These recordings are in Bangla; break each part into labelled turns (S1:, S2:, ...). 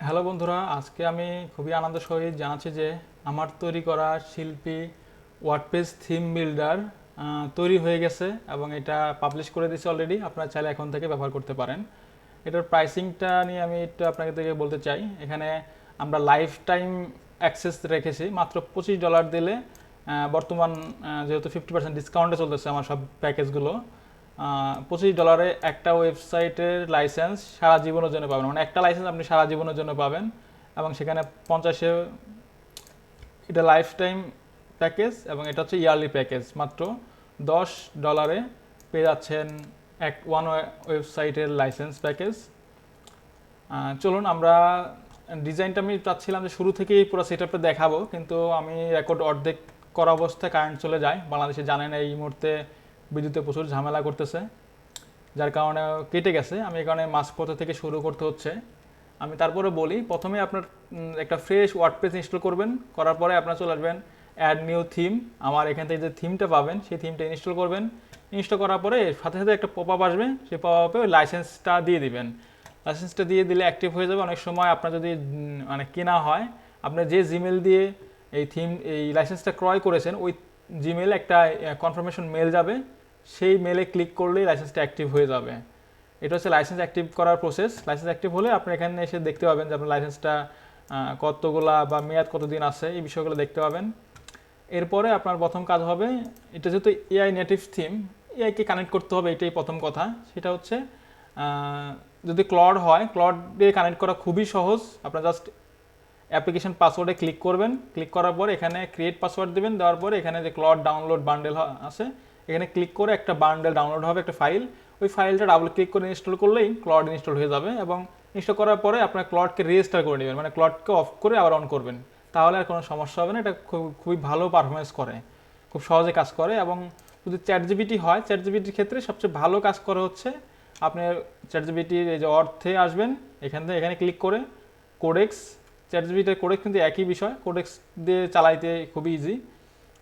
S1: হ্যালো বন্ধুরা, আজকে আমি খুবই আনন্দের সহিত জানাচ্ছি যে আমার তৈরি করা শিল্পী ওয়ার্ডপ্রেস থিম বিল্ডার তৈরি হয়ে গেছে এবং এটা পাবলিশ করে দিয়েছে অলরেডি। আপনারা চাইলে এখন থেকে ব্যবহার করতে পারেন। এটার প্রাইসিংটা নিয়ে আমি একটু আপনাকে থেকে বলতে চাই। এখানে আমরা লাইফ টাইম অ্যাক্সেস রেখেছি মাত্র $25 দিলে। বর্তমান যেহেতু 50% ডিসকাউন্টে চলতেছে আমার সব প্যাকেজগুলো, $25 একটা ওয়েবসাইটের লাইসেন্স সারা জীবনের জন্য পাবেন। মানে একটা লাইসেন্স আপনি সারা জীবনের জন্য পাবেন এবং সেখানে 50-এ এটা লাইফ টাইম প্যাকেজ এবং এটা হচ্ছে ইয়ারলি প্যাকেজ। মাত্র $10 পেয়ে যাচ্ছেন ওয়ান ওয়েবসাইটের লাইসেন্স প্যাকেজ। চলুন আমরা ডিজাইনটা আমি চাচ্ছিলাম যে শুরু থেকেই পুরো সেটআপটা দেখাবো, কিন্তু আমি রেকর্ড অর্ধেক করা অবস্থায় কারেন্ট চলে যায়। বাংলাদেশে জানেন এই মুহূর্তে বিদ্যুতে প্রচুর ঝামেলা করতেছে, যার কারণে কেটে গেছে। আমি এই কারণে মাঝপথ থেকে শুরু করতে হচ্ছে। আমি তারপরে বলি, প্রথমে আপনার একটা ফ্রেশ ওয়ার্ডপ্রেস ইনস্টল করবেন। করার পরে আপনার চলে আসবেন অ্যাড নিউ থিম। আমার এখান থেকে যে থিমটা পাবেন সেই থিমটা ইনস্টল করবেন। ইনস্টল করার পরে সাথে সাথে একটা পপ আপ আসবে, সেই পপ আপে ওই লাইসেন্সটা দিয়ে দিবেন। লাইসেন্সটা দিয়ে দিলে অ্যাক্টিভ হয়ে যাবে। অনেক সময় আপনার যদি মানে কেনা হয়, আপনি যে জিমেল দিয়ে এই লাইসেন্সটা ক্রয় করেছেন ওই জিমেলে একটা কনফার্মেশন মেল যাবে। সেই মেলে ক্লিক করলেই লাইসেন্সটা অ্যাক্টিভ হয়ে যাবে। এটা হচ্ছে লাইসেন্স অ্যাক্টিভ করার প্রসেস। লাইসেন্স অ্যাক্টিভ হলে আপনি এখানে এসে দেখতে পাবেন যে আপনার লাইসেন্সটা কতগুলা বা মেয়াদ কতদিন আছে, এই বিষয়গুলো দেখতে পাবেন। এরপরে আপনার প্রথম কাজ হবে, এটা যেহেতু এআই নেটিভ থিম, এআইকে কানেক্ট করতে হবে, এটাই প্রথম কথা। সেটা হচ্ছে যদি ক্লড হয়, ক্লড দিয়ে কানেক্ট করা খুবই সহজ। আপনার জাস্ট অ্যাপ্লিকেশন পাসওয়ার্ডে ক্লিক করবেন। ক্লিক করার পর এখানে ক্রিয়েট পাসওয়ার্ড দেবেন। দেওয়ার পরে এখানে যে ক্লড ডাউনলোড বান্ডেল আছে, এখানে ক্লিক করে একটা বান্ডেল ডাউনলোড হবে, একটা ফাইল। ওই ফাইলটা ডাবল ক্লিক করে ইনস্টল করলেই ক্লড ইনস্টল হয়ে যাবে। এবং ইনস্টল করার পরে আপনার ক্লডকে রেজিস্টার করে নেবেন, মানে ক্লডকে অফ করে আবার অন করবেন। তাহলে আর কোনো সমস্যা হবে না। এটা খুবই ভালো পারফরমেন্স করে, খুব সহজে কাজ করে। এবং যদি চ্যাট জিপিটি হয়, চ্যাট জিপিটির ক্ষেত্রে সবচেয়ে ভালো কাজ করে হচ্ছে আপনি চ্যাট জিপিটির এই যে অর্থে আসবেন, এখানে ক্লিক করে কোডেক্স, চ্যাট জিপিটির কোডেক্স কিন্তু একই বিষয়। কোডেক্স দিয়ে চালাইতে খুবই ইজি।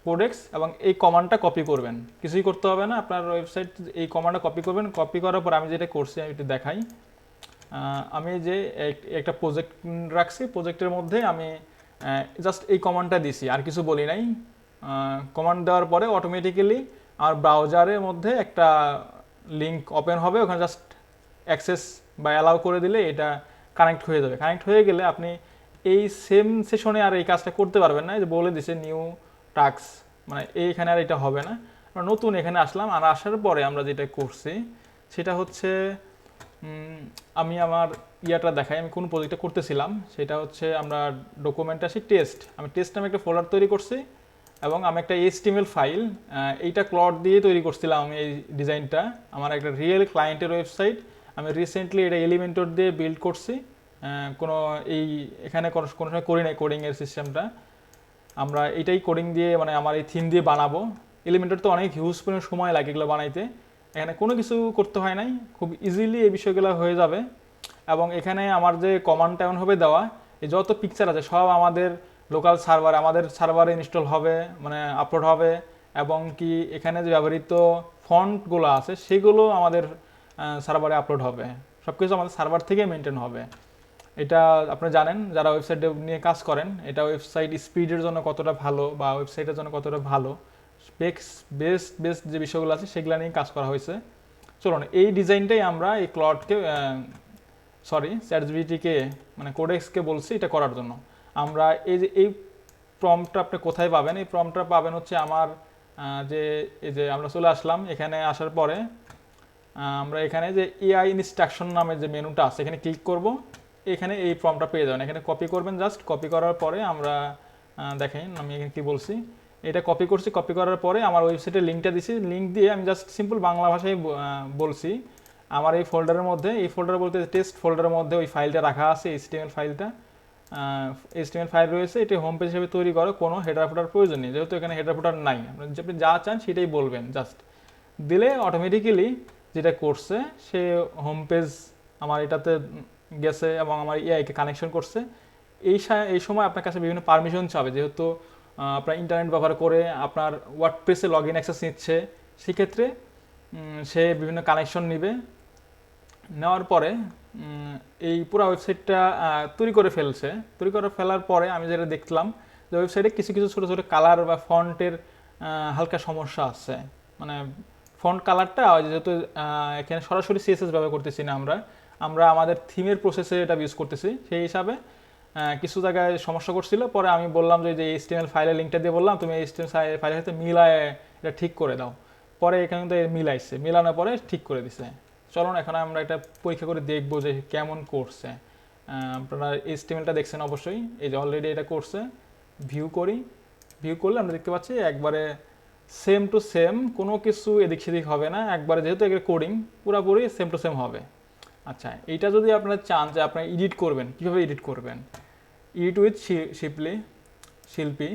S1: কোডেক্স এবং এই কমান্ডটা কপি করবেন, কিছুই করতে হবে না। আপনার ওয়েবসাইট এই কমান্ডটা কপি করবেন। কপি করার পর আমি যেটা করছি আমি একটু দেখাই। আমি যে একটা প্রজেক্ট রাখছি, প্রজেক্টের মধ্যে আমি জাস্ট এই কমান্ডটা দিছি, আর কিছু বলি নাই। কমান্ড দেওয়ার পরে অটোমেটিক্যালি আমার ব্রাউজারের মধ্যে একটা লিঙ্ক ওপেন হবে, ওখানে জাস্ট অ্যাক্সেস বা অ্যালাউ করে দিলে এটা কানেক্ট হয়ে যাবে। কানেক্ট হয়ে গেলে আপনি এই সেম সেশনে আর এই কাজটা করতে পারবেন না। যে বলে দিছে নিউ টাস্ক, মানে এইখানে আর এটা হবে না। আমরা নতুন এখানে আসলাম, আর আসার পরে আমরা যেটা করছি সেটা হচ্ছে আমি আমার ইয়াটা দেখাই, আমি কোন প্রজেক্টটা করতেছিলাম। সেটা হচ্ছে আমরা ডকুমেন্ট আসি টেস্ট। আমি টেস্ট নামে একটা ফোল্ডার তৈরি করছি এবং আমি একটা HTML ফাইল, এইটা ক্লড দিয়ে তৈরি করছিলাম আমি এই ডিজাইনটা। আমার একটা রিয়েল ক্লায়েন্টের ওয়েবসাইট, আমি রিসেন্টলি এটা এলিমেন্টর দিয়ে বিল্ড করছি। কোনো এখানে কোনো সময় করি নাই কোডিংয়ের সিস্টেমটা। আমরা এটাই কোডিং দিয়ে, মানে আমার এই থিম দিয়ে বানাবো। এলিমেন্টর তো অনেক হিউজ পরিমাণ সময় লাগে এগুলো বানাইতে। এখানে কোনো কিছু করতে হয় নাই, খুব ইজিলি এই বিষয়গুলো হয়ে যাবে। এবং এখানে আমার যে কমান্ডটা এমন হবে দেওয়া, এই যত পিকচার আছে সব আমাদের লোকাল সার্ভার, আমাদের সার্ভারে ইনস্টল হবে, মানে আপলোড হবে। এবং কি এখানে যে ব্যবহৃত ফন্টগুলো আছে সেগুলো আমাদের সার্ভারে আপলোড হবে। সব কিছু আমাদের সার্ভার থেকে মেনটেন হবে। এটা আপনি জানেন যারা ওয়েবসাইট নিয়ে কাজ করেন, এটা ওয়েবসাইট স্পিডের জন্য কতটা ভালো বা ওয়েবসাইটের জন্য কতটা ভালো, বেস্ট বেস্ট যে বিষয়গুলো আছে সেগুলো নিয়ে কাজ করা হয়েছে। চলুন এই ডিজাইনটাই আমরা এই ক্লডকে চ্যাটজিপিটিকে মানে কোডেক্সকে বলছি এটা করার জন্য। আমরা এই প্রম্পটটা আপনি কোথায় পাবেন? এই প্রম্পটটা পাবেন হচ্ছে আমার যে আমরা চলে আসলাম। এখানে আসার পরে আমরা এখানে যে এআই ইনস্ট্রাকশন নামের যে মেনুটা আছে এখানে ক্লিক করব। এখানে এই প্রম্পটটা পেয়ে যাবেন, এখানে কপি করবেন। জাস্ট কপি করার পরে আমরা দেখেন আমি এখানে কি বলছি, এটা কপি করছি। কপি করার পরে আমার ওয়েবসাইটের লিঙ্কটা দিছি। লিঙ্ক দিয়ে আমি জাস্ট সিম্পল বাংলা ভাষায় বলছি আমার এই ফোল্ডারের মধ্যে, এই ফোল্ডার বলতে টেস্ট ফোল্ডারের মধ্যে ওই ফাইলটা রাখা আছে, HTML ফাইলটা। HTML ফাইল রয়েছে, এটি হোম পেজ হিসেবে তৈরি করো, কোনো হেডার ফুটার প্রয়োজন নেই, যেহেতু এখানে হেডার ফুটার নাই। আপনি যা চান সেটাই বলবেন, জাস্ট দিলে অটোমেটিক্যালি যেটা করছে সে হোম পেজ আমার এটাতে গেছে এবং আমার এআইকে কানেকশন করছে। এই সময় আপনার কাছে বিভিন্ন পারমিশন চাবে, যেহেতু আপনার ইন্টারনেট ব্যবহার করে আপনার ওয়ার্ডপ্রেসে লগ ইন অ্যাক্সেস নিচ্ছে। সেক্ষেত্রে সে বিভিন্ন কানেকশন নেবে। নেওয়ার পরে এই পুরো ওয়েবসাইটটা তৈরি করে ফেলছে। তৈরি করে ফেলার পরে আমি যেটা দেখলাম যে ওয়েবসাইটে কিছু কিছু ছোটো ছোটো কালার বা ফন্টের হালকা সমস্যা আছে। মানে ফন্ট কালারটা যেহেতু এখানে সরাসরি সিএসএস ব্যবহার করতেছি না, আমরা আমরা আমাদের থিমের প্রসেসে এটা ইউজ করতেছি, সেই হিসাবে কিছু জায়গায় সমস্যা করছিল। পরে আমি বললাম যে এইচটিএমএল ফাইলের লিঙ্কটা দিয়ে বললাম তুমি এইচটিএমএল ফাইলের সাথে মিলায় এটা ঠিক করে দাও। পরে এখানে তো মিলাইছে, মিলানোর পরে ঠিক করে দিছে। চলুন এখন আমরা এটা পরীক্ষা করে দেখবো যে কেমন করছে। আপনারা এইচটিএমএলটা দেখছেন অবশ্যই, এই যে অলরেডি এটা করছে। ভিউ করি, ভিউ করলে আমরা দেখতে পাচ্ছি একবারে সেম টু সেম, কোনো কিছু এদিক সেদিক হবে না, একবারে যেহেতু এগুলো কোডিং পুরোপুরি সেম টু সেম হবে। আচ্ছা, এইটা যদি আপনারা চান যে আপনারা এডিট করবেন, কীভাবে এডিট করবেন? এডিট উইথ শিল্পী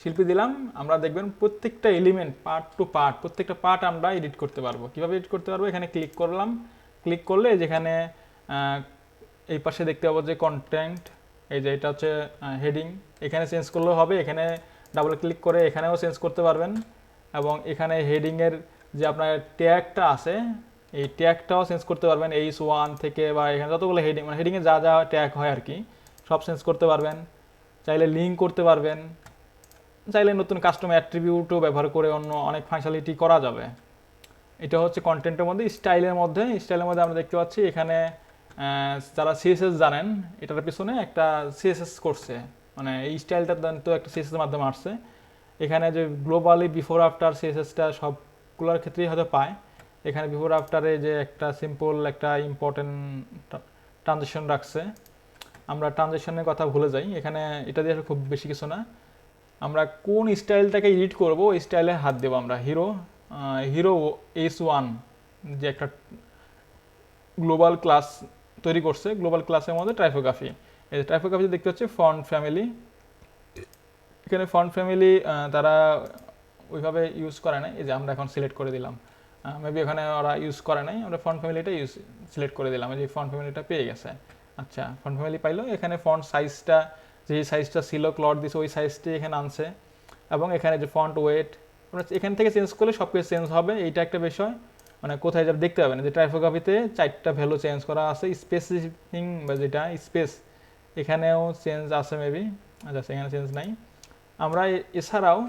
S1: শিল্পী দিলাম, আমরা দেখবেন প্রত্যেকটা এলিমেন্ট পার্ট টু পার্ট, প্রত্যেকটা পার্ট আমরা এডিট করতে পারবো। কীভাবে এডিট করতে পারবো? এখানে ক্লিক করলাম, ক্লিক করলে যেখানে এই পাশে দেখতে পাবো যে কন্টেন্ট, এই যে এটা হচ্ছে হেডিং, এখানে চেঞ্জ করলেও হবে। এখানে ডাবল ক্লিক করে এখানেও চেঞ্জ করতে পারবেন। এবং এখানে হেডিংয়ের যে আপনার ট্যাগটা আছে, এই ট্যাগটাও চেঞ্জ করতে পারবেন H1 থেকে, বা এখানে যতগুলো হেডিং, মানে হেডিংয়ে যা যা ট্যাগ হয় আর কি, সব চেঞ্জ করতে পারবেন। চাইলে লিঙ্ক করতে পারবেন, চাইলে নতুন কাস্টম অ্যাট্রিবিউটও ব্যবহার করে অন্য অনেক ফাংশনালিটি করা যাবে। এটা হচ্ছে কন্টেন্টের মধ্যে। স্টাইলের মধ্যে আমরা দেখতে পাচ্ছি এখানে যারা সিএসএস জানেন, এটার পিছনে একটা সিএসএস করছে, মানে এই স্টাইলটা তো একটা সিএসএস এর মাধ্যমে আসছে। এখানে যে গ্লোবালি বিফোর আফটার সিএসএসটা সবগুলোর ক্ষেত্রেই হয়তো পায়। এখানে বিফোর আফটারে যে একটা সিম্পল একটা ইম্পর্টেন্ট ট্রানজিশন রাখছে, আমরা ট্রানজিশনের কথা ভুলে যাই। এখানে এটা দিয়ে খুব বেশি কিছু না, আমরা কোন স্টাইলটাকে এডিট করব ওই স্টাইলে হাত দেবো আমরা। হিরো H1 যে একটা গ্লোবাল ক্লাস তৈরি করছে, গ্লোবাল ক্লাসের মধ্যে টাইপোগ্রাফি, এই যে টাইপোগ্রাফি দেখতে হচ্ছে ফন্ট ফ্যামিলি। এখানে ফন্ট ফ্যামিলি তারা ওইভাবে ইউজ করে না, এই যে আমরা এখন সিলেক্ট করে দিলাম। মেবি এখানে ওরা ইউজ করে নাই, আমরা ফন্ট ফ্যামিলিটা সিলেক্ট করে দিলাম, এই যে ফন্ট ফ্যামিলিটা পেয়ে গেছে। আচ্ছা, ফন্ট ফ্যামিলি পাইলো। এখানে ফন্ট সাইজটা, যে সাইজটা ছিল ক্লড দিছে ওই সাইজটি এখানে আনছে। এবং এখানে যে ফন্ট ওয়েট এখান থেকে চেঞ্জ করলে সব কিছু চেঞ্জ হবে। এইটা একটা বিষয়, মানে কোথায় যাবে দেখতে পাবেন যে টাইপোগ্রাফিতে 4টা ভ্যালু চেঞ্জ করা আছে। স্পেসিফিং বা যেটা স্পেস, এখানেও চেঞ্জ আছে মেবি, আচ্ছা এখানে চেঞ্জ নাই। আমরা এছাড়াও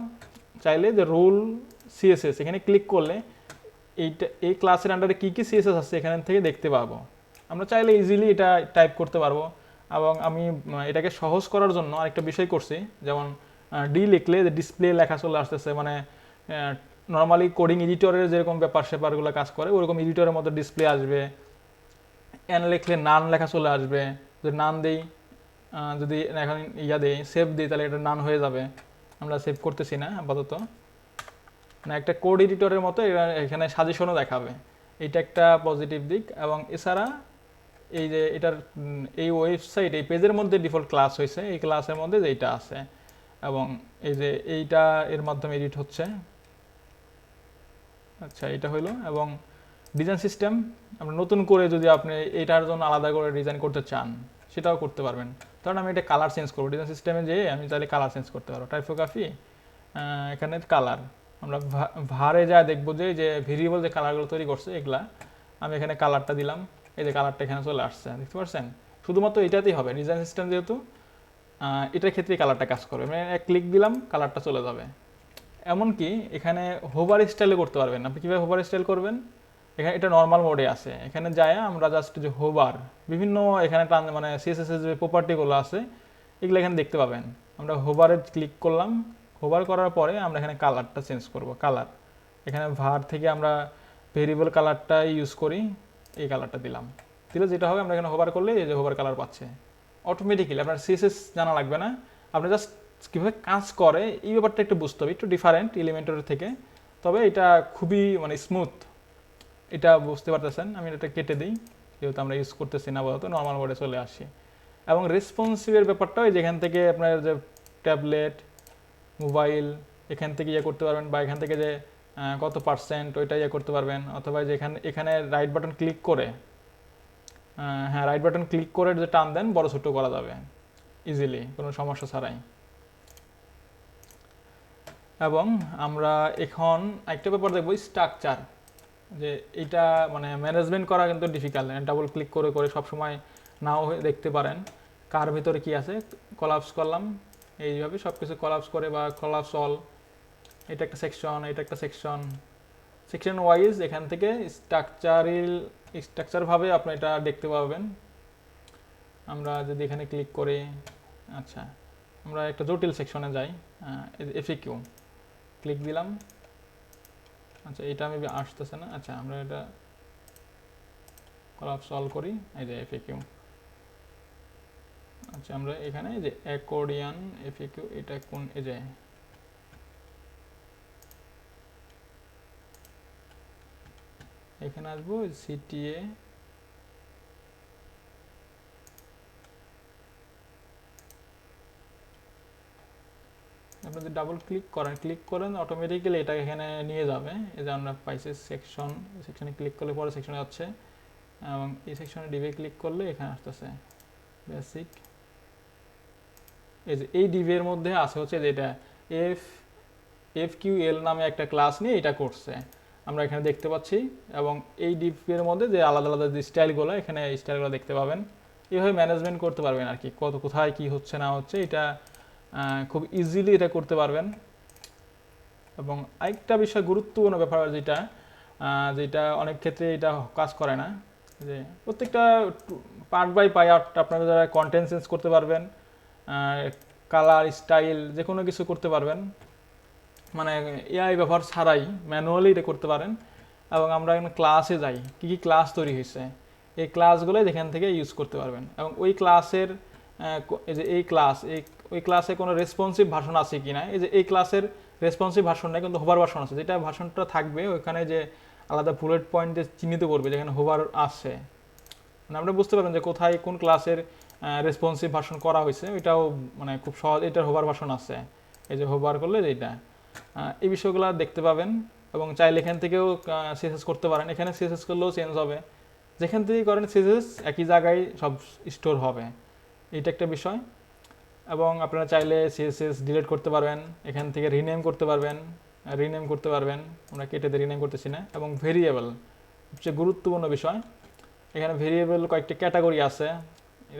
S1: চাইলে যে রুল সিএসএস, এখানে ক্লিক করলে এই ক্লাসের আন্ডারে কী কী সিএসএস আছে এখান থেকে দেখতে পাবো। আমরা চাইলে ইজিলি এটা টাইপ করতে পারবো। এবং আমি এটাকে সহজ করার জন্য আরেকটা বিষয় করছি, যেমন ডি লিখলে যে ডিসপ্লে লেখা চলে আসতেছে, মানে নর্মালি কোডিং এডিটরের যেরকম ব্যাপার স্যাপারগুলো কাজ করে ওরকম এডিটরের মধ্যে ডিসপ্লে আসবে। এন লিখলে নান লেখা চলে আসবে, যদি নান দেই, যদি এখন দেই সেভ দিই তাহলে এটা নান হয়ে যাবে। আমরা সেভ করতেছি না আপাতত, মানে একটা কোড এডিটরের মতো এখানে সাজেশনও দেখাবে, এটা একটা পজিটিভ দিক। এবং এছাড়া এই যে এটার এই ওয়েবসাইট এই পেজের মধ্যে ডিফল্ট ক্লাস হয়েছে, এই ক্লাসের মধ্যে যেটা আছে, এবং এই যে এইটা এর মাধ্যমে এডিট হচ্ছে। আচ্ছা, এটা হইলো। এবং ডিজাইন সিস্টেম, আমরা নতুন করে যদি আপনি এটার জন্য আলাদা করে ডিজাইন করতে চান সেটাও করতে পারবেন। কারণ আমি এটা কালার চেঞ্জ করবো, ডিজাইন সিস্টেমে যেয়ে আমি তাহলে কালার চেঞ্জ করতে পারবো। টাইপোগ্রাফি, এখানে কালার, আমরা ভারে যা দেখবো যে ভেরিয়েবল যে কালারগুলো তৈরি করছে এগুলা, আমি এখানে কালারটা দিলাম, এই যে কালারটা এখানে চলে আসছে, দেখতে পাচ্ছেন। শুধুমাত্র এটাতেই হবে, ডিজাইন সিস্টেম যেহেতু এটার ক্ষেত্রেই কালারটা কাজ করবে। মানে এক ক্লিক দিলাম কালারটা চলে যাবে। এমনকি এখানে হোভার স্টাইলে করতে পারবেন। আপনি কীভাবে হোভার স্টাইল করবেন? এখানে এটা নর্মাল মোডে আছে, এখানে যায় আমরা জাস্ট যে হোভার বিভিন্ন এখানে মানে সিএসএস যে প্রপার্টিগুলো আছে এগুলো এখানে দেখতে পাবেন। আমরা হোভারে ক্লিক করলাম, হোভার করার পরে আমরা এখানে কালারটা চেঞ্জ করব। কালার এখানে ভার থেকে আমরা ভেরিয়েবল কালারটা ইউজ করি, এই কালারটা দিলাম, দিলে যেটা হবে আমরা এখানে হোভার করলে এই যে হোভার কালার পাচ্ছে অটোমেটিক্যালি। আপনার সিএসএস জানা লাগবে না, আপনি জাস্ট কীভাবে কাজ করে এই ব্যাপারটা একটু বুঝতে হবে, একটু ডিফারেন্ট এলিমেন্টের থেকে, তবে এটা খুবই মানে স্মুথ, এটা বুঝতে পারতেছেন। আমি এটা কেটে দিই, যেহেতু আমরা ইউজ করতেছি না বলতো, নর্মাল মোডে চলে আসি। এবং রেসপন্সিভের ব্যাপারটাও যেখান থেকে আপনার যে ট্যাবলেট মোবাইল এখান থেকে ইয়ে করতে পারবেন, বা এখান থেকে যে কত পার্সেন্ট ওইটা ইয়ে করতে পারবেন, অথবা এখানে রাইট বাটন ক্লিক করে, হ্যাঁ রাইট বাটন ক্লিক করে যে টান দেন বড় ছোট করা যাবে ইজিলি, কোনো সমস্যা ছাড়াই। এবং আমরা এখন একটা ব্যাপার দেখবো, স্ট্রাকচার। যে এটা মানে ম্যানেজমেন্ট করা কিন্তু ডিফিকাল্ট, ডাবল ক্লিক করে করে সবসময় নাও দেখতে পারেন কার ভিতরে কি আছে। কলাপস করলাম এইভাবে সব কিছু কলাপস করে বা কলাপস অল, এটা একটা সেকশন, এটা একটা সেকশন, সেকশন ওয়াইজ এখান থেকে স্ট্রাকচার ভাবে আপনি এটা দেখতে পাবেন। আমরা যদি এখানে ক্লিক করি, আচ্ছা আমরা একটা জটিল সেকশনে যাই, এফএকিউ ক্লিক দিলাম, আচ্ছা এটা আমি আসতেছে না, আচ্ছা আমরা এটা কলাপস সলভ করি, এই যে এফএকিউ। আচ্ছা আমরা এখানে যে অ্যাকর্ডিয়ান এফএকিউ, এটা কোন, এই যে এখানে আসবো সিটিএ, আপনি যদি ডাবল ক্লিক করেন অটোমেটিক্যালি এটা এখানে নিয়ে যাবে। এই যে আমরা পাইছি সেকশন, সেকশনে ক্লিক করলে পরে সেকশনে যাচ্ছে, এবং এই সেকশনে ডিভে ক্লিক করলে এখানে আসতেছে বেসিক। এই যে এই ডিভের মধ্যে আছে হচ্ছে যে এটা এফকিউএল নামে একটা ক্লাস নিয়ে এটা করছে, আমরা এখানে দেখতে পাচ্ছি। এবং এই ডিভের মধ্যে যে আলাদা আলাদা যে স্টাইলগুলো, এখানে এই স্টাইলগুলো দেখতে পাবেন। এইভাবে ম্যানেজমেন্ট করতে পারবেন আর কি, কোথায় কি হচ্ছে না হচ্ছে, এটা খুব ইজিলি এটা করতে পারবেন। এবং আরেকটা বিষয় গুরুত্বপূর্ণ ব্যাপার যেটা যেটা অনেক ক্ষেত্রে এটা কাজ করে না, যে প্রত্যেকটা পার্ট বাই পার্ট আপনারা যারা কন্টেন্ট চেঞ্জ করতে পারবেন, কালার স্টাইল যে কোনো কিছু করতে পারবেন, মানে এআই ব্যবহার ছাড়াই ম্যানুয়ালি এটা করতে পারেন। এবং আমরা এখানে ক্লাসে যাই, কী কী ক্লাস তৈরি হয়েছে, এই ক্লাসগুলো এখান থেকে ইউজ করতে পারবেন। এবং ওই ক্লাসের এই যে এই ক্লাস, ওই ক্লাসে কোনো রেসপন্সিভ ভার্সন আছে কি না, এই যে এই ক্লাসের রেসপন্সিভ ভার্সন নেই কিন্তু হোভার ভার্সন আছে, যেটা ভার্সনটা থাকবে ওইখানে যে আলাদা বুলেট পয়েন্ট দিয়ে চিহ্নিত করবে যেখানে হোভার আছে, মানে আমরা বুঝতে পারবেন যে কোথায় কোন ক্লাসের রেসপন্সিভ ভার্সন করা হয়েছে, ওইটাও মানে খুব সহজ, এটার হোভার ভার্সন আছে, এই যে হোভার করলে যেটা এই বিষয়গুলো দেখতে পাবেন। এবং চাইলে এখান থেকেও সিএসএস করতে পারেন, এখানে সিএসএস করলেও চেঞ্জ হবে, যেখান থেকেই করেন সিএসএস একই জায়গায় সব স্টোর হবে, এটা একটা বিষয়। এবং আপনারা চাইলে সিএসএস ডিলিট করতে পারবেন, এখান থেকে রিনেম করতে পারবেন, আমরা কেটে দিয়ে রিনেম করতেছি না। এবং ভেরিয়েবল সবচেয়ে গুরুত্বপূর্ণ বিষয়, এখানে ভেরিয়েবল কয়েকটি ক্যাটাগরি আছে,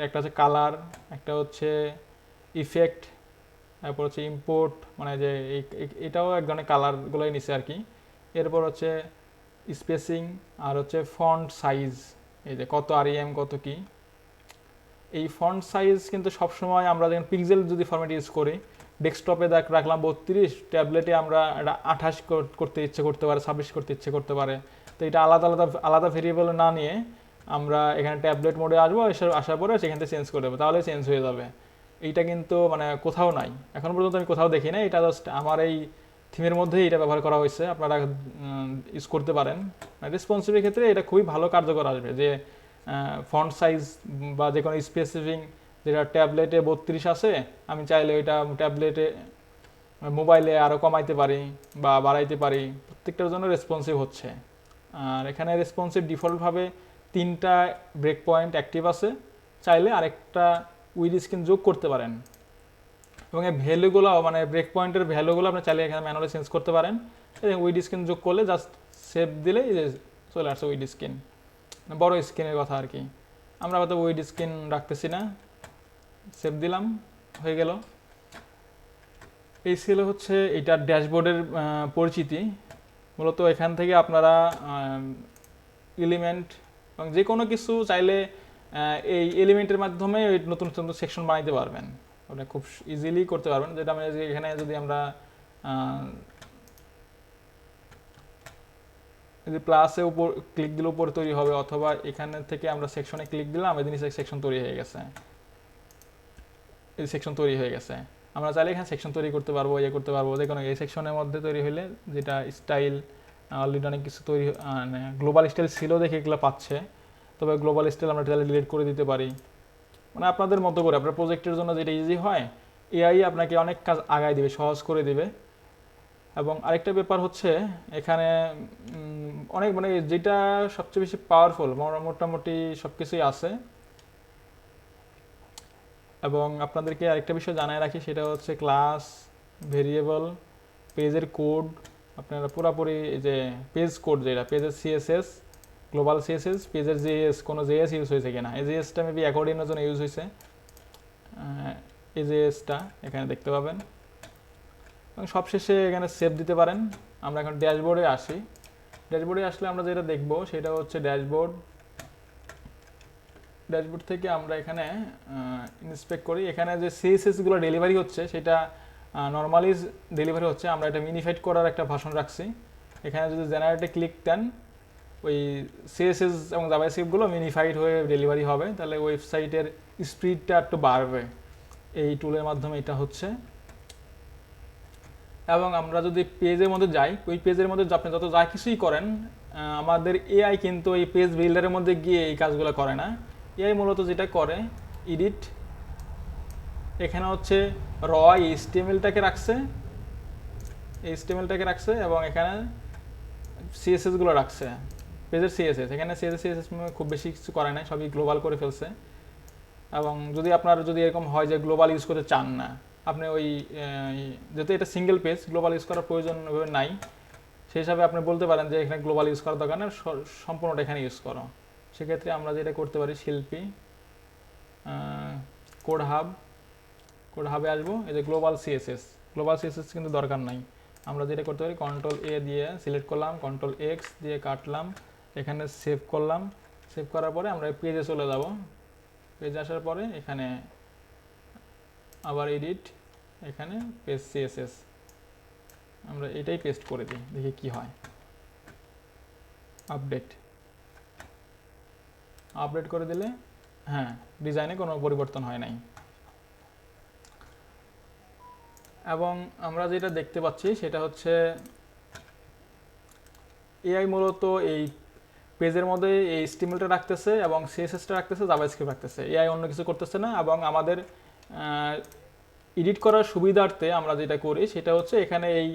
S1: একটা হচ্ছে কালার, একটা হচ্ছে ইফেক্ট, তারপর হচ্ছে ইম্পোর্ট, মানে যে এটাও এক ধরনের কালারগুলোই নিছে আর কি। এরপর হচ্ছে স্পেসিং, আর হচ্ছে ফন্ট সাইজ, এই যে কত আরইএম কত কি। এই ফন্ট সাইজ কিন্তু সবসময় আমরা যখন পিক্সেল যদি ফরম্যাট ইউজ করি, ডেস্কটপে রাখলাম 32, ট্যাবলেটে আমরা এটা 28 করতে ইচ্ছে করতে পারে, 26 করতে ইচ্ছে করতে পারে। তো এটা আলাদা আলাদা আলাদা ভেরিয়েবল না নিয়ে আমরা এখানে ট্যাবলেট মোডে আসবো, আসার পরে সেখান থেকে চেঞ্জ করে দেবো, তাহলে চেঞ্জ হয়ে যাবে। এইটা কিন্তু মানে কোথাও নাই, এখন পর্যন্ত আমি কোথাও দেখি না, এটা জাস্ট আমার এই থিমের মধ্যেই এটা ব্যবহার করা হয়েছে, আপনারা ইউজ করতে পারেন। রেসপন্সিভের ক্ষেত্রে এটা খুবই ভালো কার্যকর আসবে, যে ফন্ট সাইজ বা যে কোনো স্পেসিফিক, যেটা ট্যাবলেটে 32 আছে, আমি চাইলে ওইটা ট্যাবলেটে মোবাইলে আরও কমাইতে পারি বা বাড়াইতে পারি, প্রত্যেকটার জন্য রেসপন্সিভ হচ্ছে। আর এখানে রেসপন্সিভ ডিফল্টভাবে 3টা ব্রেক পয়েন্ট অ্যাক্টিভ আছে, চাইলে আরেকটা উইড স্ক্রিন যোগ করতে পারেন। এবং এই ভ্যালুগুলো মানে ব্রেক পয়েন্টের ভ্যালুগুলো আপনি চাইলে এখানে ম্যানুয়ালি চেঞ্জ করতে পারেন। উইড স্ক্রিন যোগ করলে জাস্ট সেভ দিলেই চলে আসছে উইড স্ক্রিন, বড় স্ক্রিনের কথা আর কি। আমরা হয়তো উইড স্ক্রিন রাখতেছি না, সেভ দিলাম, হয়ে গেল। এই ছিল হচ্ছে এটার ড্যাশবোর্ডের পরিচিতি। মূলত এখান থেকে আপনারা এলিমেন্ট এবং যে কোনো কিছু চাইলে এই এলিমেন্টের মাধ্যমে নতুন নতুন সেকশন বানাইতে পারবেন, ওটা খুব ইজিলি করতে পারবেন। যেটা আমি এখানে যদি আমরা প্লাসে উপর ক্লিক দিলে উপরে তৈরি হবে, অথবা এখানে থেকে আমরা সেকশনে ক্লিক দিলাম, এই জিনিস সেকশন তৈরি হয়ে গেছে, এই সেকশন তৈরি হয়ে গেছে। আমরা চাইলে এখানে সেকশন তৈরি করতে পারবো, করতে পারবো, যে কোনো এই সেকশনের মধ্যে তৈরি হলে যেটা স্টাইল অলরেডি অনেক কিছু তৈরি, মানে গ্লোবাল স্টাইল ছিল দেখে এগুলো পাচ্ছে, তবে গ্লোবাল স্টাইল আমরা চাইলে ডিলিট করে দিতে পারি, মানে আপনাদের মতো করে আপনার প্রজেক্টের জন্য যেটা ইজি হয়, এআই আপনাকে অনেক কাজ আগায় দিবে, সহজ করে দিবে। এবং আরেকটা ব্যাপার হচ্ছে এখানে অনেক মানে যেটা সবচেয়ে বেশি পাওয়ারফুল, মোটামুটি সব কিছুই আছে। এবং আপনাদেরকে আরেকটা বিষয় জানায় রাখি, সেটা হচ্ছে ক্লাস, ভেরিয়েবল, পেজের কোড, আপনারা পুরোপুরি এই যে পেজ কোড, যেটা পেজের সিএসএস, গ্লোবাল সিএসএস, পেজের জেএস, কোনো জেএস ইউজ হয়েছে কিনা, এই জেএসটা মেবি অ্যাকর্ডিংয়ের জন্য ইউজ হয়েছে, এই জেএসটা এখানে দেখতে পাবেন। এবং সবশেষে এখানে সেভ দিতে পারেন। আমরা এখন ড্যাশবোর্ডে আসি। ড্যাশবোর্ডে আসলে আমরা যেটা দেখব সেটা হচ্ছে ড্যাশবোর্ড থেকে আমরা এখানে ইন্সপেক্ট করি। এখানে যে সিএসএসগুলো ডেলিভারি হচ্ছে সেটা নর্মালি ডেলিভারি হচ্ছে, আমরা এটা মিনিফাইড করার একটা ভাষণ রাখছি। এখানে যদি জেনারেটে ক্লিক দেন ওই সিএসএস এবং জাভাস্ক্রিপ্টগুলো মিনিফাইড হয়ে ডেলিভারি হবে, তাহলে ওয়েবসাইটের স্পিডটা একটু বাড়বে। এই টুলের মাধ্যমে এটা হচ্ছে। এবং আমরা যদি পেজের মধ্যে যাই, ওই পেজের মধ্যে আপনি যত যা কিছুই করেন, আমাদের এআই কিন্তু এই পেজ বিল্ডারের মধ্যে গিয়ে এই কাজগুলো করে না। এআই মূলত যেটা করে, এডিট, এখানে হচ্ছে র এইচটিএমএলটাকে রাখছে, এবং এখানে সিএসএসগুলো রাখছে, পেজের সিএসএস। এখানে সিএসএস খুব বেশি কিছু করে নাই, সবই গ্লোবাল করে ফেলছে। এবং যদি আপনার যদি এরকম হয় যে গ্লোবাল ইউজ করতে চান না, আপনি ওই যেহেতু এটা সিঙ্গেল পেজ, গ্লোবাল ইউজ করার প্রয়োজন নাই, সেই হিসাবে আপনি বলতে পারেন যে এখানে গ্লোবাল ইউজ করার দরকার নেই, সম্পূর্ণটা এখানে ইউজ করো। সেক্ষেত্রে আমরা যেটা করতে পারি, শিল্পী, কোড হাবে আসবো, এই যে গ্লোবাল সিএসএস কিন্তু দরকার নাই। আমরা যেটা করতে পারি, কন্ট্রোল এ দিয়ে সিলেক্ট করলাম, কন্ট্রোল এক্স দিয়ে কাটলাম, এখানে সেভ করলাম। সেভ করার পরে আমরা পেজে চলে যাব। পেজে আসার পরে এখানে আবার এডিট, এখানে পেজ সিএসএস, আমরা এটাই পেস্ট করে দিই, দেখি কি হয়। আপডেট করে দিলে হ্যাঁ, ডিজাইনে কোনো পরিবর্তন হয় নাই। এবং আমরা যেটা দেখতে পাচ্ছি সেটা হচ্ছে এআই মূলত এই পেজের মধ্যে এই স্টিমেলটা রাখতেছে এবং সিএসএসটা রাখতেছে, জাভাস্ক্রিপ্ট রাখতেছে, এআই অন্য কিছু করতেছে না। এবং আমাদের এডিট করার সুবিধার্থে আমরা যেটা করি সেটা হচ্ছে এখানে এই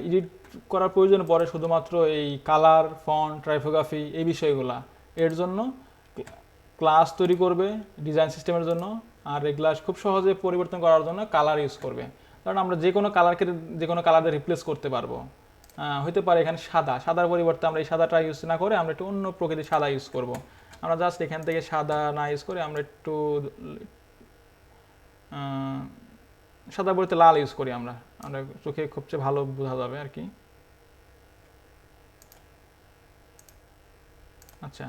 S1: এডিট করার প্রয়োজন পড়ে শুধুমাত্র এই কালার, ফন্ট, টাইপোগ্রাফি, এই বিষয়গুলা। এর জন্য ক্লাস তৈরি করবে ডিজাইন সিস্টেমের জন্য, আর এগুলা খুব সহজে পরিবর্তন করার জন্য কালার ইউজ করবে। কারণ আমরা যে কোনো কালার দিয়ে রিপ্লেস করতে পারবো। হইতে পারে এখানে সাদার পরিবর্তে আমরা এই সাদাটা ইউজ না করে আমরা একটু অন্য প্রকৃতির সাদা ইউজ করব। আমরা জাস্ট এখান থেকে সাদা না ইউজ করে আমরা একটু সাদা বলতে লাল ইউজ করি। আমরা চোখে সবচেয়ে ভালো বোঝা যাবে আর কি। আচ্ছা,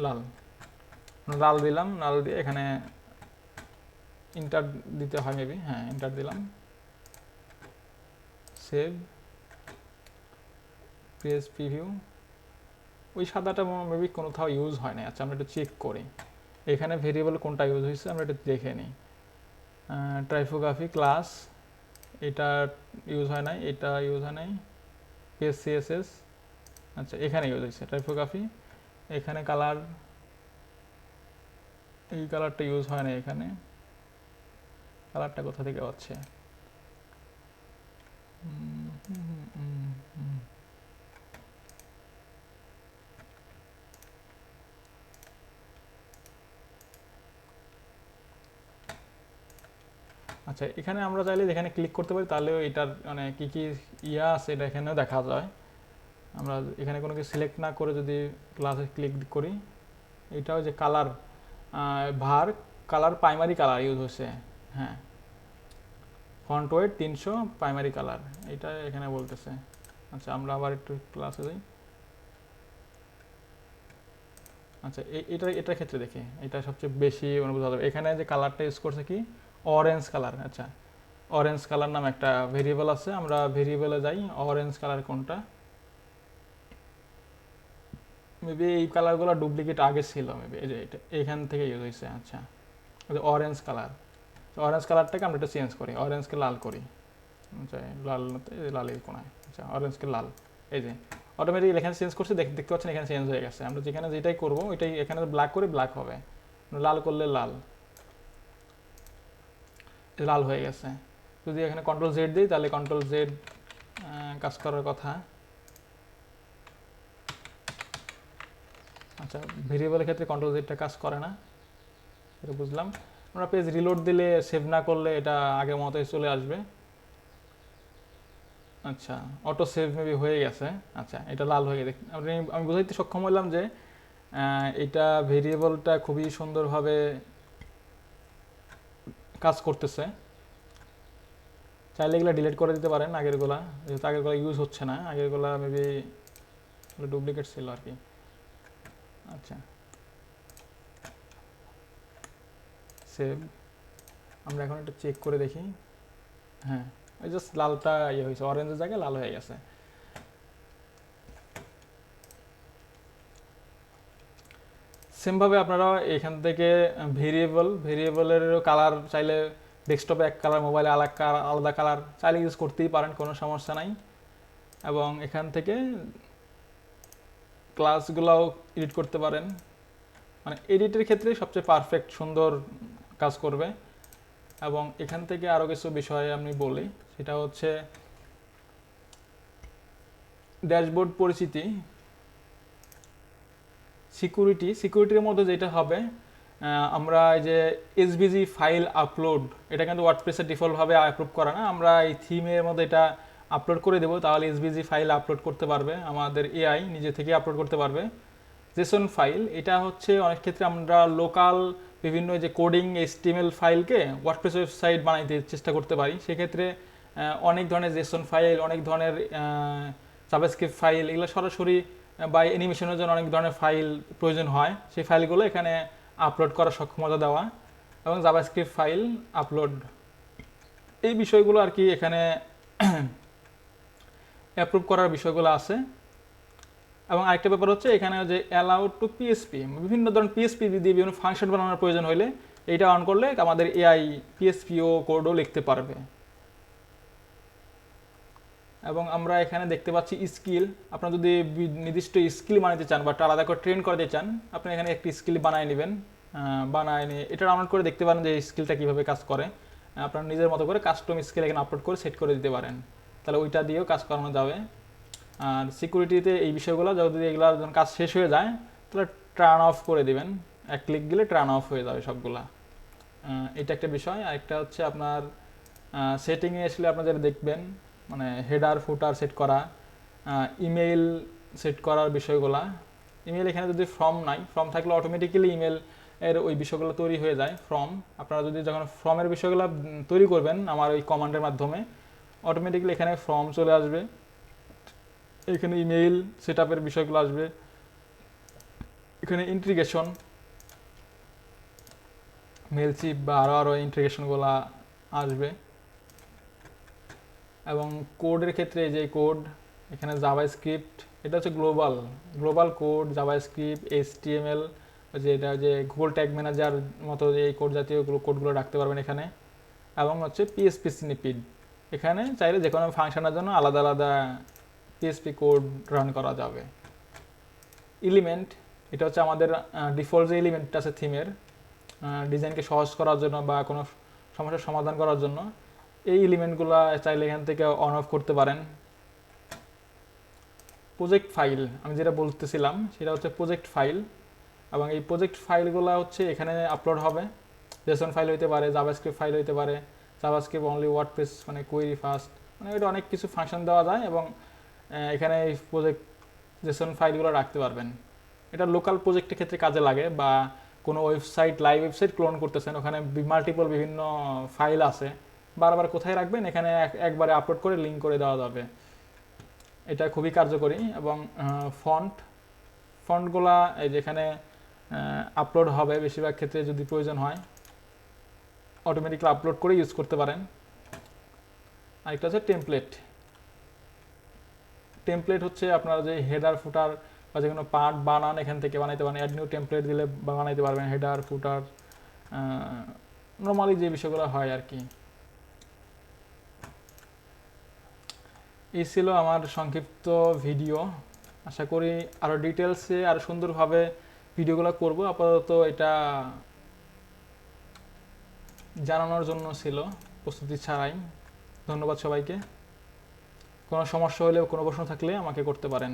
S1: লাল দিলাম, লাল দিয়ে এখানে ইন্টার দিতে হয় মেবি, হ্যাঁ ইন্টার দিলাম, সেভ, পেজ প্রিভিউ। ওই সাদাটা মেবি কোথাও ইউজ হয় না। আচ্ছা, আমরা একটু চেক করি এখানে ভেরিয়েবল কোনটা ইউজ হয়েছে, আমরা একটু দেখে নিই। টাইপোগ্রাফি ক্লাস, এটা ইউজ হয় নাই, এটা ইউজ হয় নাই। পেজ সিএসএস, আচ্ছা এখানে ইউজ হয়েছে টাইপোগ্রাফি। এখানে কালার, এই কালারটা ইউজ হয় না। এখানে কালারটা কোথা থেকে হচ্ছে, আচ্ছা এখানে আমরা চাইলে এখানে ক্লিক করতে পারি, তাহলেও এটার মানে কি কি ইয়া আছে এটা এখানেও দেখা যায়। আমরা এখানে কোনো কিছু সিলেক্ট না করে যদি ক্লাসে ক্লিক করি, এটাও যে colour colour primary colour use হচ্ছে, হ্যাঁ ফন্ট ওয়েট 300 প্রাইমারি কালার, এটা এখানে বলতেছে। আচ্ছা আমরা আবার একটু ক্লাসে যাই। আচ্ছা এটার ক্ষেত্রে দেখি, এটা সবচেয়ে বেশি বোঝা যাবে। এখানে যে কালারটা ইউজ করছে কি, অরেঞ্জ কালার। আচ্ছা, অরেঞ্জ কালার নামে একটা ভেরিয়েবল আছে, আমরা ভেরিয়েবলে যাই। অরেঞ্জ কালার কোনটা, মেবি এই কালারগুলো ডুপ্লিকেট আগে ছিল, মেবি এই যে এটা এখান থেকে ইউজ হয়েছে। আচ্ছা, অরেঞ্জ কালারটাকে আমরা একটু চেঞ্জ করি, অরেঞ্জকে লাল করি। আচ্ছা লালের কোনায়, আচ্ছা অরেঞ্জকে লাল, এই যে অটোমেটিক এখানে চেঞ্জ করছে, দেখতে পাচ্ছেন এখানে চেঞ্জ হয়ে গেছে। আমরা যেখানে যেটাই করবো ওইটাই এখানে ব্ল্যাক করে ব্ল্যাক হবে, লাল করলে লাল হয়ে গেছে। যদি এখানে কন্ট্রোল জেড দিই তাহলে কন্ট্রোল জেড কাজ করার কথা। আচ্ছা, ভেরিয়েবলের ক্ষেত্রে কন্ট্রোল জেডটা কাজ করে না, এটা বুঝলাম। আমরা পেজ রিলোড দিলে, সেভ না করলে এটা আগের মতোই চলে আসবে। আচ্ছা, অটো সেভ মেবি হয়ে গেছে। আচ্ছা, এটা লাল হয়ে গেছে। আমি বুঝাইতে সক্ষম হলাম যে এটা ভেরিয়েবলটা খুবই সুন্দরভাবে কাজ করতেছে। চাইলে এগুলো ডিলিট করে দিতে পারেন আগেরগুলা, যেহেতু আগেরগুলা ইউজ হচ্ছে না, আগেরগুলা মেবি ডুপ্লিকেট ছিল আর কি। আচ্ছা, সেভ। আমরা এখন একটু চেক করে দেখি। হ্যাঁ, ওই জাস্ট লালটা ইয়ে হয়েছে, অরেঞ্জের জায়গায় লাল হয়ে গেছে। সেমভাবে আপনারা এখান থেকে ভেরিয়েবলেরও কালার চাইলে ডেস্কটপে এক কালার, মোবাইলে আলাদা কালার চাইলে ইউজ করতেই পারেন, কোনো সমস্যা নাই। এবং এখান থেকে ক্লাসগুলোও এডিট করতে পারেন, মানে এডিটের ক্ষেত্রে সবচেয়ে পারফেক্ট সুন্দর কাজ করবে। এবং এখান থেকে আরও কিছু বিষয় আমি বলি, সেটা হচ্ছে ড্যাশবোর্ড পরিচিতি, সিকিউরিটির মধ্যে যেটা হবে, আমরা এই যে এসভিজি ফাইল আপলোড, এটা কিন্তু ওয়ার্ডপ্রেসের ডিফল্টভাবে আপলোড করা না, আমরা এই থিমের মধ্যে এটা আপলোড করে দেবো, তাহলে এসভিজি ফাইল আপলোড করতে পারবে, আমাদের এআই নিজে থেকে আপলোড করতে পারবে। জেসন ফাইল, এটা হচ্ছে অনেক ক্ষেত্রে আমরা লোকাল বিভিন্ন যে কোডিং HTML ফাইলকে ওয়ার্ডপ্রেস ওয়েবসাইট বানাইতে চেষ্টা করতে পারি, সেক্ষেত্রে অনেক ধরনের জেসন ফাইল, অনেক ধরনের জাভাস্ক্রিপ্ট ফাইল, এগুলো সরাসরি বা অ্যানিমেশনের জন্য অনেক ধরনের ফাইল প্রয়োজন হয়, সেই ফাইলগুলো এখানে আপলোড করার সক্ষমতা দেওয়া, এবং জাভাস্ক্রিপ্ট ফাইল আপলোড, এই বিষয়গুলো আর কি এখানে অ্যাপ্রুভ করার বিষয়গুলো আছে। এবং আরেকটা ব্যাপার হচ্ছে এখানে যে অ্যালাউড টু পিএসপি, বিভিন্ন ধরনের পিএসপি দিয়ে বিভিন্ন ফাংশন বানানোর প্রয়োজন হলে এইটা অন করলে আমাদের এআই পিএসপিও কোডও লিখতে পারবে। এবং আমরা এখানে দেখতে পাচ্ছি স্কিল, আপনারা যদি নির্দিষ্ট স্কিল বানাতে চান বা আলাদা করে ট্রেন করতে চান, আপনি এখানে একটি স্কিল বানিয়ে নেবেন, বানায় নিয়ে এটা ডাউনলোড করে দেখতে পারেন যে স্কিলটা কীভাবে কাজ করে। আপনার নিজের মতো করে কাস্টম স্কিল এখানে আপলোড করে সেট করে দিতে পারেন, তাহলে ওইটা দিয়েও কাজ করানো যাবে। আর সিকিউরিটিতে এই বিষয়গুলো যদি এগুলো যখন কাজ শেষ হয়ে যায় তাহলে টার্ন অফ করে দিবেন, এক ক্লিক দিলে টার্ন অফ হয়ে যাবে সবগুলা। এটা একটা বিষয়। আরেকটা হচ্ছে আপনার সেটিংয়ে আসলে আপনাদের দেখবেন মানে হেডার ফুটার সেট করা, ইমেইল সেট করার বিষয়গুলা। ইমেল এখানে যদি ফর্ম নাই, ফর্ম থাকলে অটোমেটিক্যালি ইমেল এর ওই বিষয়গুলো তৈরি হয়ে যায়। ফর্ম আপনারা যদি যখন ফর্মের বিষয়গুলো তৈরি করবেন আমার ওই কমান্ডের মাধ্যমে, অটোমেটিক্যালি এখানে ফর্ম চলে আসবে, এখানে ইমেইল সেট আপের বিষয়গুলো আসবে, এখানে ইন্টিগ্রেশন মেলচিপ বা আরও ইন্টিগ্রেশনগুলো আসবে। এবং কোডের ক্ষেত্রে যে কোড এখানে জাভাস্ক্রিপ্ট, এটা হচ্ছে গ্লোবাল কোড, জাভাস্ক্রিপ্ট, HTML, যে এটা যে গুগল ট্যাগ ম্যানেজার মতো যে এই কোড জাতীয় কোডগুলো রাখতে পারবেন এখানে। এবং হচ্ছে পিএসপি স্নিপিড, এখানে চাইলে যে কোনো ফাংশনের জন্য আলাদা আলাদা পিএসপি কোড রান করা যাবে। এলিমেন্ট, এটা হচ্ছে আমাদের ডিফল্ট যে এলিমেন্টটা আছে থিমের, ডিজাইনকে সহজ করার জন্য বা কোনো সমস্যার সমাধান করার জন্য এই এলিমেন্টগুলো চাইলে এখান থেকে অন অফ করতে পারেন। প্রজেক্ট ফাইল, আমি যেটা বলতেছিলাম সেটা হচ্ছে প্রজেক্ট ফাইল, এবং এই প্রজেক্ট ফাইলগুলো হচ্ছে এখানে আপলোড হবে। জেসন ফাইল হইতে পারে, জাভাস্ক্রিপ্ট ফাইল হইতে পারে, জাভাস্ক্রিপ্ট অনলি ওয়ার্ডপ্রেস মানে কোয়েরি ফার্স্ট, মানে এটা অনেক কিছু ফাংশন দেওয়া যায়। এবং এখানে এই প্রজেক্ট জেসন ফাইলগুলো রাখতে পারবেন। এটা লোকাল প্রজেক্টের ক্ষেত্রে কাজে লাগে, বা কোনো ওয়েবসাইট লাইভ ওয়েবসাইট ক্লোন করতেছেন, ওখানে মাল্টিপল বিভিন্ন ফাইল আছে, বারবার কোথায় রাখবেন, এখানে একবারে আপলোড করে লিঙ্ক করে দেওয়া যাবে, এটা খুবই কার্যকরী। এবং ফন্টগুলা এই যেখানে আপলোড হবে বেশিরভাগ ক্ষেত্রে, যদি প্রয়োজন হয় অটোমেটিক্যালি আপলোড করে ইউজ করতে পারেন। আরেকটা হচ্ছে টেমপ্লেট হচ্ছে আপনারা যে হেডার ফুটার বা যে কোনো পার্ট বানান এখান থেকে বানাইতে পারেন, অ্যাড নিউ টেমপ্লেট দিলে বানাইতে পারবেন হেডার ফুটার, নর্মালি যে বিষয়গুলো হয় আর কি। এই ছিল আমার সংক্ষিপ্ত ভিডিও, আশা করি আরও ডিটেলসে আরও সুন্দরভাবে ভিডিওগুলো করব। আপাতত এটা জানানোর জন্য ছিল, প্রস্তুতি ছাড়াই। ধন্যবাদ সবাইকে। কোনো সমস্যা হলে কোনো প্রশ্ন থাকলে আমাকে করতে পারেন।